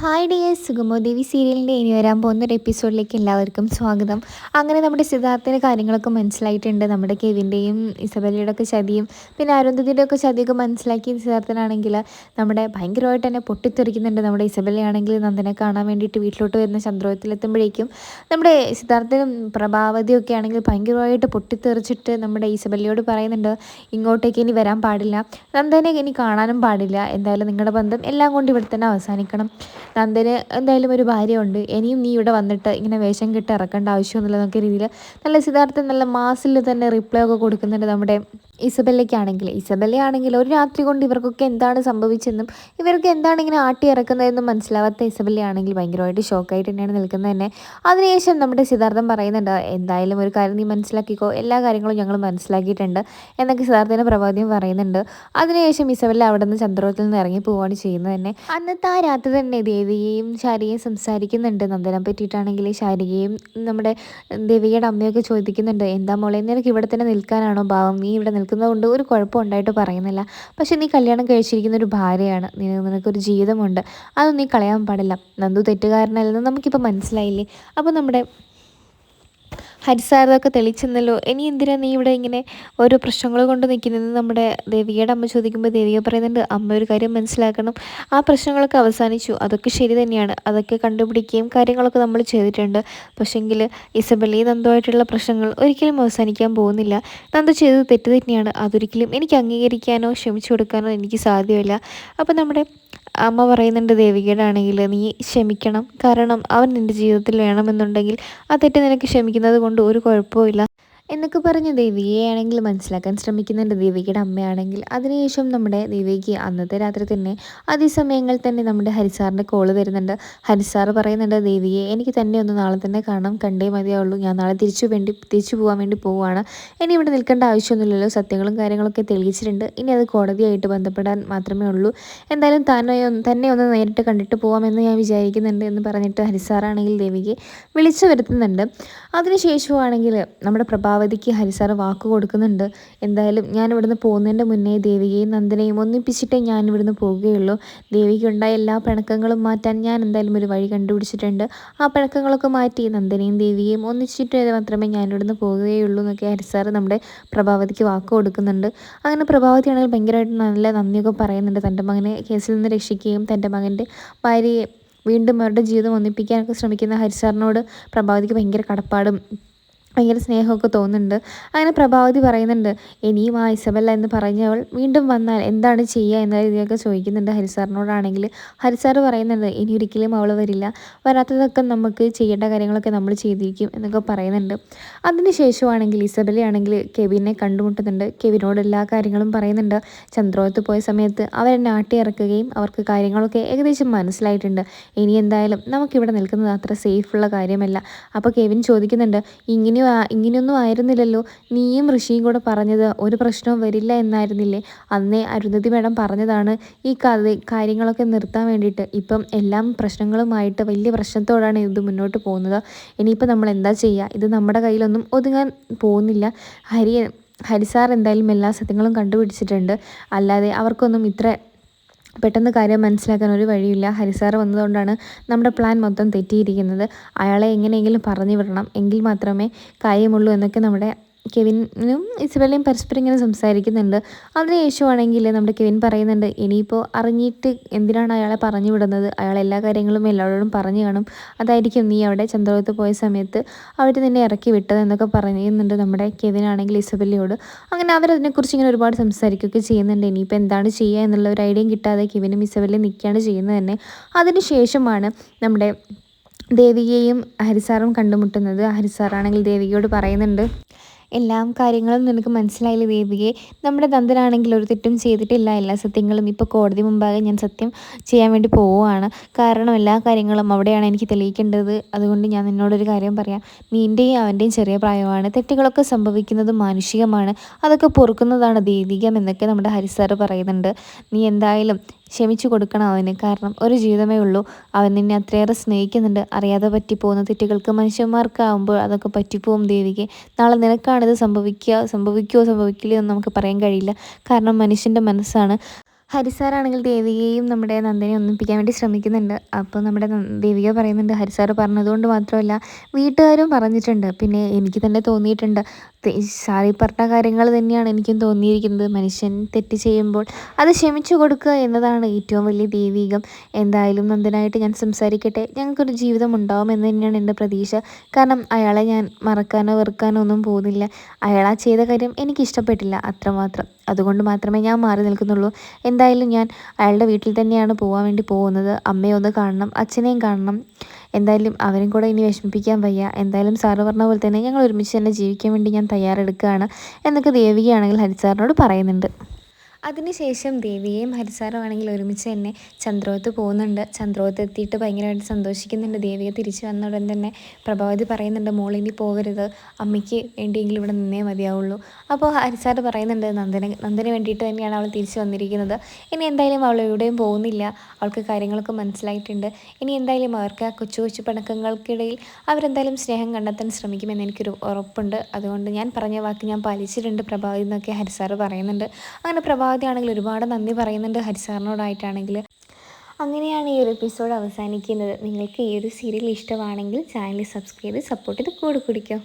Hi dears, സുഗമോ ദേവി സീരിയലിൻ്റെ ഇനി വരാൻ പോകുന്ന ഒരു എപ്പിസോഡിലേക്ക് എല്ലാവർക്കും സ്വാഗതം. അങ്ങനെ നമ്മുടെ സിദ്ധാർത്ഥിൻ്റെ കാര്യങ്ങളൊക്കെ മനസ്സിലായിട്ടുണ്ട്. നമ്മുടെ കെവിൻ്റെയും ഇസബെല്ലയുടെ ഒക്കെ ചതിയും പിന്നെ അരുന്ധതിയുടെ ഒക്കെ ചതിയൊക്കെ മനസ്സിലാക്കി സിദ്ധാർത്ഥനാണെങ്കിൽ നമ്മുടെ ഭയങ്കരമായിട്ട് തന്നെ പൊട്ടിത്തെറിക്കുന്നുണ്ട്. നമ്മുടെ ഇസബെല്ലയാണെങ്കിൽ നന്ദനെ കാണാൻ വേണ്ടിയിട്ട് വീട്ടിലോട്ട് വരുന്ന ചന്ദ്രോത്തിലെത്തുമ്പോഴേക്കും നമ്മുടെ സിദ്ധാർത്ഥനും പ്രഭാവതിയും ഒക്കെ ആണെങ്കിൽ ഭയങ്കരമായിട്ട് പൊട്ടിത്തെറിച്ചിട്ട് നമ്മുടെ ഇസബെല്ലയോട് പറയുന്നുണ്ട്, ഇങ്ങോട്ടേക്ക് ഇനി വരാൻ പാടില്ല, നന്ദനെ ഇനി കാണാനും പാടില്ല, എന്തായാലും നിങ്ങളുടെ ബന്ധം എല്ലാം കൊണ്ട് ഇവിടെ തന്നെ അവസാനിക്കണം. നന്ദന് എന്തായാലും ഒരു ഭാര്യയുണ്ട്, ഇനിയും നീ ഇവിടെ വന്നിട്ട് ഇങ്ങനെ വേഷം കെട്ട് ഇറക്കേണ്ട ആവശ്യമൊന്നുമില്ല രീതിയിൽ നല്ല സിദ്ധാർത്ഥൻ നല്ല മാസിൽ തന്നെ റിപ്ലൈ ഒക്കെ കൊടുക്കുന്നുണ്ട് നമ്മുടെ ഇസബെല്ലയാണെങ്കിൽ ഒരു രാത്രി കൊണ്ട് ഇവർക്കൊക്കെ എന്താണ് സംഭവിച്ചെന്നും ഇവർക്ക് എന്താണ് ഇങ്ങനെ ആട്ടി ഇറക്കുന്നതെന്നും മനസ്സിലാവാത്ത ഇസബെല്ലയാണെങ്കിൽ ഭയങ്കരമായിട്ട് ഷോക്കായിട്ട് തന്നെയാണ് നിൽക്കുന്നത് തന്നെ. അതിനുശേഷം നമ്മുടെ സിദ്ധാർത്ഥൻ പറയുന്നുണ്ട്, എന്തായാലും ഒരു കാര്യം നീ മനസ്സിലാക്കിക്കോ, എല്ലാ കാര്യങ്ങളും ഞങ്ങൾ മനസ്സിലാക്കിയിട്ടുണ്ട് എന്നൊക്കെ സിദ്ധാർത്ഥൻ്റെ പ്രഭാതിയും പറയുന്നുണ്ട്. അതിനുശേഷം ഇസബെല്ല അവിടെ നിന്ന് ചന്ദ്രോത്തിൽ നിന്ന് ഇറങ്ങി പോവുകയാണ് ചെയ്യുന്നത് തന്നെ. അന്നത്തെ ആ രാത്രി തന്നെ ദേവികയും ശാരികയും സംസാരിക്കുന്നുണ്ട് നന്ദനെ പറ്റിയിട്ടാണെങ്കിൽ. ശാരികയും നമ്മുടെ ദേവികയുടെ അമ്മയൊക്കെ ചോദിക്കുന്നുണ്ട്, എന്താ മോളെ നിനക്ക് ഇവിടെ തന്നെ നിൽക്കാനാണോ ഭാവം, നീ ഇവിടെ നിൽക്കുന്നത് കൊണ്ട് ഒരു കുഴപ്പം ഉണ്ടായിട്ട് പറയുന്നില്ല, പക്ഷെ നീ കല്യാണം കഴിച്ചിരിക്കുന്ന ഒരു ഭാര്യയാണ്, നിനക്കൊരു ജീവിതമുണ്ട്, അതൊന്നും നീ കളയാൻ പാടില്ല, നന്ദു തെറ്റുകാരനല്ലെന്ന് നമുക്കിപ്പോൾ മനസ്സിലായില്ലേ, അപ്പോൾ നമ്മുടെ ഹരിസാരതൊക്കെ തെളിച്ചെന്നല്ലോ, ഇനി എന്തിനാ നീ ഇവിടെ ഇങ്ങനെ ഓരോ പ്രശ്നങ്ങൾ കൊണ്ട് നിൽക്കുന്നത് നമ്മുടെ ദേവികയുടെ അമ്മ ചോദിക്കുമ്പോൾ ദേവിക പറയുന്നുണ്ട്, അമ്മ ഒരു കാര്യം മനസ്സിലാക്കണം, ആ പ്രശ്നങ്ങളൊക്കെ അവസാനിച്ചു, അതൊക്കെ ശരി തന്നെയാണ്, അതൊക്കെ കണ്ടുപിടിക്കുകയും കാര്യങ്ങളൊക്കെ നമ്മൾ ചെയ്തിട്ടുണ്ട്, പക്ഷേങ്കിൽ ഇസബെല്ലയും നന്ദുമായിട്ടുള്ള പ്രശ്നങ്ങൾ ഒരിക്കലും അവസാനിക്കാൻ പോകുന്നില്ല, നന്ദു ചെയ്തത് തെറ്റ് തന്നെയാണ്, അതൊരിക്കലും എനിക്ക് അംഗീകരിക്കാനോ ക്ഷമിച്ചു കൊടുക്കാനോ എനിക്ക് സാധ്യമല്ല. അപ്പോൾ നമ്മുടെ അമ്മ പറയുന്നുണ്ട് ദേവികയുടെ ആണെങ്കിൽ, നീ ക്ഷമിക്കണം, കാരണം അവൻ നിൻ്റെ ജീവിതത്തിൽ വേണമെന്നുണ്ടെങ്കിൽ ആ തെറ്റ് നിനക്ക് ക്ഷമിക്കുന്നത് കൊണ്ട് ഒരു കുഴപ്പമില്ല എന്നൊക്കെ പറഞ്ഞ് ദേവികയാണെങ്കിൽ മനസ്സിലാക്കാൻ ശ്രമിക്കുന്നുണ്ട് ദേവികയുടെ അമ്മയാണെങ്കിൽ. അതിനുശേഷം നമ്മുടെ ദേവിക്ക് അന്നത്തെ രാത്രി തന്നെ അതേസമയങ്ങളിൽ തന്നെ നമ്മുടെ ഹരിസാറിൻ്റെ കോള് വരുന്നുണ്ട്. ഹരിസാർ പറയുന്നുണ്ട്, ദേവിയെ എനിക്ക് തന്നെ ഒന്ന് നാളെ തന്നെ കാണാം, കണ്ടേ മതിയാവുള്ളൂ, ഞാൻ നാളെ തിരിച്ചു പോകാൻ വേണ്ടി പോവുകയാണ്, ഇനി ഇവിടെ നിൽക്കേണ്ട ആവശ്യമൊന്നുമില്ലല്ലോ, സത്യങ്ങളും കാര്യങ്ങളൊക്കെ തെളിയിച്ചിട്ടുണ്ട്, ഇനി അത് കോടതിയായിട്ട് ബന്ധപ്പെടാൻ മാത്രമേ ഉള്ളൂ, എന്തായാലും തന്നെ ഒന്ന് നേരിട്ട് കണ്ടിട്ട് പോകാമെന്ന് ഞാൻ വിചാരിക്കുന്നുണ്ട് എന്ന് പറഞ്ഞിട്ട് ഹരിസാറാണെങ്കിൽ ദേവികയെ വിളിച്ചു വരുത്തുന്നുണ്ട്. അതിനുശേഷമാണെങ്കിൽ നമ്മുടെ പ്രഭാവതിക്ക് ഹരിസാർ വാക്ക് കൊടുക്കുന്നുണ്ട്, എന്തായാലും ഞാൻ ഇവിടുന്ന് പോകുന്നതിൻ്റെ മുന്നേ ദേവികയും നന്ദനെയും ഒന്നിപ്പിച്ചിട്ടേ ഞാൻ ഇവിടുന്ന് പോവുകയുള്ളൂ, ദേവിക്കുണ്ടായ എല്ലാ പിണക്കങ്ങളും മാറ്റാൻ ഞാൻ എന്തായാലും ഒരു വഴി കണ്ടുപിടിച്ചിട്ടുണ്ട്, ആ പിണക്കങ്ങളൊക്കെ മാറ്റി നന്ദനെയും ദേവിയെയും ഒന്നിച്ചിട്ട് മാത്രമേ ഞാൻ ഇവിടുന്ന് പോവുകയുള്ളൂ എന്നൊക്കെ ഹരിസാർ നമ്മുടെ പ്രഭാവതിക്ക് വാക്ക് കൊടുക്കുന്നുണ്ട്. അങ്ങനെ പ്രഭാവതിയാണെങ്കിൽ ഭയങ്കരമായിട്ട് നല്ല നന്ദിയൊക്കെ പറയുന്നുണ്ട്, തൻ്റെ മകനെ കേസിൽ നിന്ന് രക്ഷിക്കുകയും തൻ്റെ മകൻ്റെ ഭാര്യയെ വീണ്ടും അവരുടെ ജീവിതം ഒന്നിപ്പിക്കാനൊക്കെ ശ്രമിക്കുന്ന ഹരിസാറിനോട് പ്രഭാവതിക്ക് ഭയങ്കര കടപ്പാടും ഭയങ്കര സ്നേഹമൊക്കെ തോന്നുന്നുണ്ട്. അങ്ങനെ പ്രഭാവതി പറയുന്നുണ്ട്, ഇനിയും ആ ഇസബെല്ല എന്ന് പറഞ്ഞവൾ വീണ്ടും വന്നാൽ എന്താണ് ചെയ്യുക എന്ന രീതിയൊക്കെ ചോദിക്കുന്നുണ്ട് ഹരിസാറിനോടാണെങ്കിൽ. ഹരിസാർ പറയുന്നുണ്ട്, ഇനി ഒരിക്കലും അവൾ വരില്ല, വരാത്തതൊക്കെ നമുക്ക് ചെയ്യേണ്ട കാര്യങ്ങളൊക്കെ നമ്മൾ ചെയ്തിരിക്കും എന്നൊക്കെ പറയുന്നുണ്ട്. അതിനുശേഷമാണെങ്കിൽ ഇസബെല്ലയാണെങ്കിൽ കെവിനെ കണ്ടുമുട്ടുന്നുണ്ട്, കെവിനോട് എല്ലാ കാര്യങ്ങളും പറയുന്നുണ്ട്. ചന്ദ്രോത്ത് പോയ സമയത്ത് അവരെന്നെ ആട്ടി ഇറക്കുകയും അവർക്ക് കാര്യങ്ങളൊക്കെ ഏകദേശം മനസ്സിലായിട്ടുണ്ട്, ഇനി എന്തായാലും നമുക്കിവിടെ നിൽക്കുന്നത് അത്ര സേഫുള്ള കാര്യമല്ല. അപ്പോൾ കെവിൻ ചോദിക്കുന്നുണ്ട്, ഇങ്ങനെയൊന്നും ആയിരുന്നില്ലല്ലോ, നീയും ഋഷിയും കൂടെ പറഞ്ഞത് ഒരു പ്രശ്നവും വരില്ല എന്നായിരുന്നില്ലേ, അന്നേ അരുന്ധതി മേഡം പറഞ്ഞതാണ് ഈ കാര്യങ്ങളൊക്കെ നിർത്താൻ വേണ്ടിയിട്ട്, ഇപ്പം എല്ലാം പ്രശ്നങ്ങളുമായിട്ട് വലിയ പ്രശ്നത്തോടാണ് ഇത് മുന്നോട്ട് പോകുന്നത്, ഇനിയിപ്പോൾ നമ്മൾ എന്താ ചെയ്യുക, ഇത് നമ്മുടെ കയ്യിലൊന്നും ഒതുങ്ങാൻ പോകുന്നില്ല, ഹരിസാർ എന്തായാലും എല്ലാ സത്യങ്ങളും കണ്ടുപിടിച്ചിട്ടുണ്ട്, അല്ലാതെ അവർക്കൊന്നും ഇത്ര പെട്ടെന്ന് കാര്യം മനസ്സിലാക്കാൻ ഒരു വഴിയില്ല, ഹരിസാർ വന്നതുകൊണ്ടാണ് നമ്മുടെ പ്ലാൻ മൊത്തം തെറ്റിയിരിക്കുന്നത്, അയാളെ എങ്ങനെയെങ്കിലും പറഞ്ഞു വിടണം, എങ്കിൽ മാത്രമേ കാര്യമുള്ളൂ എന്നൊക്കെ നമ്മുടെ കെവിനും ഇസബെല്ലയും പരസ്പരം ഇങ്ങനെ സംസാരിക്കുന്നുണ്ട്. അതിനുശേഷമാണെങ്കിൽ നമ്മുടെ കെവിൻ പറയുന്നുണ്ട്, ഇനിയിപ്പോൾ അറിഞ്ഞിട്ട് എന്തിനാണ് അയാളെ പറഞ്ഞു വിടുന്നത്, അയാൾ എല്ലാ കാര്യങ്ങളും എല്ലാവരോടും പറഞ്ഞു കാണും, അതായിരിക്കും നീ അവിടെ ചന്ദ്രോത്ത് പോയ സമയത്ത് അവർ നിന്നെ ഇറക്കി വിട്ടത് എന്നൊക്കെ പറയുന്നുണ്ട് നമ്മുടെ കെവിനാണെങ്കിൽ ഇസബെല്ലയോട്. അങ്ങനെ അവരതിനെക്കുറിച്ച് ഇങ്ങനെ ഒരുപാട് സംസാരിക്കുകയൊക്കെ ചെയ്യുന്നുണ്ട്. ഇനിയിപ്പോൾ എന്താണ് ചെയ്യുക എന്നുള്ള ഒരു ഐഡിയയും കിട്ടാതെ കെവിനും ഇസബെല്ലയും നിൽക്കുകയാണ് ചെയ്യുന്നത് തന്നെ. അതിനുശേഷമാണ് നമ്മുടെ ദേവികയും ഹരിസാറും കണ്ടുമുട്ടുന്നത്. ഹരിസാറാണെങ്കിൽ ദേവികയോട് പറയുന്നുണ്ട്, എല്ലാം കാര്യങ്ങളും നിനക്ക് മനസ്സിലായില്ല ദേവികയെ, നമ്മുടെ നന്ദനാണെങ്കിൽ ഒരു തെറ്റും ചെയ്തിട്ടില്ല, എല്ലാ സത്യങ്ങളും ഇപ്പോൾ കോടതി മുമ്പാകെ ഞാൻ സത്യം ചെയ്യാൻ വേണ്ടി പോവുകയാണ്, കാരണം എല്ലാ കാര്യങ്ങളും അവിടെയാണ് എനിക്ക് തെളിയിക്കേണ്ടത്, അതുകൊണ്ട് ഞാൻ നിന്നോടൊരു കാര്യം പറയാം, നിൻ്റെയും അവൻ്റെയും ചെറിയ പ്രായമാണ്, തെറ്റുകളൊക്കെ സംഭവിക്കുന്നത് മാനുഷികമാണ്, അതൊക്കെ പൊറുക്കുന്നതാണ് ദൈവികം എന്നൊക്കെ നമ്മുടെ ഹരിസാർ പറയുന്നുണ്ട്. നീ എന്തായാലും ക്ഷമിച്ചു കൊടുക്കണം അവന്, കാരണം ഒരു ജീവിതമേ ഉള്ളൂ, അവൻ നിന്നെ അത്രയേറെ സ്നേഹിക്കുന്നുണ്ട്, അറിയാതെ പറ്റിപ്പോകുന്ന തെറ്റുകൾക്ക് മനുഷ്യന്മാർക്കാവുമ്പോൾ അതൊക്കെ പറ്റിപ്പോവും ദേവികെ, നാളെ നിനക്കാണിത് സംഭവിക്കില്ലയോ എന്ന് നമുക്ക് പറയാൻ കഴിയില്ല, കാരണം മനുഷ്യൻ്റെ മനസ്സാണ്, ഹരിസാറാണെങ്കിൽ ദേവികയും നമ്മുടെ നന്ദനെയും ഒന്നിപ്പിക്കാൻ വേണ്ടി ശ്രമിക്കുന്നുണ്ട്. അപ്പോൾ നമ്മുടെ ദേവിക പറയുന്നുണ്ട് ഹരിസാറ് പറഞ്ഞതുകൊണ്ട് മാത്രമല്ല വീട്ടുകാരും പറഞ്ഞിട്ടുണ്ട്. പിന്നെ എനിക്ക് തന്നെ തോന്നിയിട്ടുണ്ട്. സാറി പറഞ്ഞ കാര്യങ്ങൾ തന്നെയാണ് എനിക്കും തോന്നിയിരിക്കുന്നത്. മനുഷ്യൻ തെറ്റ് ചെയ്യുമ്പോൾ അത് ക്ഷമിച്ചു കൊടുക്കുക എന്നതാണ് ഏറ്റവും വലിയ ദൈവീകം. എന്തായാലും നന്ദനായിട്ട് ഞാൻ സംസാരിക്കട്ടെ. ഞങ്ങൾക്കൊരു ജീവിതം ഉണ്ടാവുമെന്ന് തന്നെയാണ് എൻ്റെ പ്രതീക്ഷ. കാരണം അയാളെ ഞാൻ മറക്കാനോ വെറുക്കാനോ ഒന്നും പോകുന്നില്ല. അയാൾ ആ ചെയ്ത കാര്യം എനിക്കിഷ്ടപ്പെട്ടില്ല അത്രമാത്രം. അതുകൊണ്ട് മാത്രമേ ഞാൻ മാറി നിൽക്കുന്നുള്ളൂ. എന്തായാലും ഞാൻ അയാളുടെ വീട്ടിൽ തന്നെയാണ് പോകാൻ വേണ്ടി പോകുന്നത്. അമ്മയെ ഒന്ന് കാണണം, അച്ഛനെയും കാണണം. എന്തായാലും അവരും കൂടെ ഇനി വിഷമിപ്പിക്കാൻ വയ്യ. എന്തായാലും സാറ് പറഞ്ഞ പോലെ തന്നെ ഞങ്ങൾ ഒരുമിച്ച് തന്നെ ജീവിക്കാൻ വേണ്ടി ഞാൻ തയ്യാറെടുക്കുകയാണ് എന്നൊക്കെ ദേവികയാണെങ്കിൽ ഹരിസാറിനോട് പറയുന്നുണ്ട്. അതിനുശേഷം ദേവികയും ഹരിസാറും ആണെങ്കിൽ ഒരുമിച്ച് തന്നെ ചന്ദ്രോത്ത് പോകുന്നുണ്ട്. ചന്ദ്രോത്ത് എത്തിയിട്ട് ഭയങ്കരമായിട്ട് സന്തോഷിക്കുന്നുണ്ട്. ദേവിക തിരിച്ചു വന്ന ഉടൻ തന്നെ പ്രഭാവതി പറയുന്നുണ്ട് മോളിനി പോകരുത്, അമ്മയ്ക്ക് വേണ്ടിയെങ്കിലും ഇവിടെ നിന്നേ മതിയാവുള്ളൂ. അപ്പോൾ ഹരിസാറ് പറയുന്നുണ്ട് നന്ദന് വേണ്ടിയിട്ട് തന്നെയാണ് അവൾ തിരിച്ചു വന്നിരിക്കുന്നത്. ഇനി എന്തായാലും അവൾ എവിടെയും പോകുന്നില്ല. അവൾക്ക് കാര്യങ്ങളൊക്കെ മനസ്സിലായിട്ടുണ്ട്. ഇനി എന്തായാലും അവർക്ക് ആ കൊച്ചു കൊച്ചു പിണക്കങ്ങൾക്കിടയിൽ അവരെന്തായാലും സ്നേഹം കണ്ടെത്താൻ ശ്രമിക്കുമെന്ന് എനിക്കൊരു ഉറപ്പുണ്ട്. അതുകൊണ്ട് ഞാൻ പറഞ്ഞ വാക്ക് ഞാൻ പാലിച്ചിട്ടുണ്ട് പ്രഭാവതി എന്നൊക്കെ ഹരിസാറ് പറയുന്നുണ്ട്. അങ്ങനെ പ്രഭാവതിയാണെങ്കിൽ ഒരുപാട് നന്ദി പറയുന്നുണ്ട് ഹരിസാറിനോടായിട്ടാണെങ്കിൽ. അങ്ങനെയാണ് ഈ ഒരു എപ്പിസോഡ് അവസാനിക്കുന്നത്. നിങ്ങൾക്ക് ഈ ഒരു സീരിയൽ ഇഷ്ടമാണെങ്കിൽ ചാനൽ സബ്സ്ക്രൈബ് ചെയ്ത് സപ്പോർട്ട് ചെയ്ത് കൂടെ പിടിക്കുക.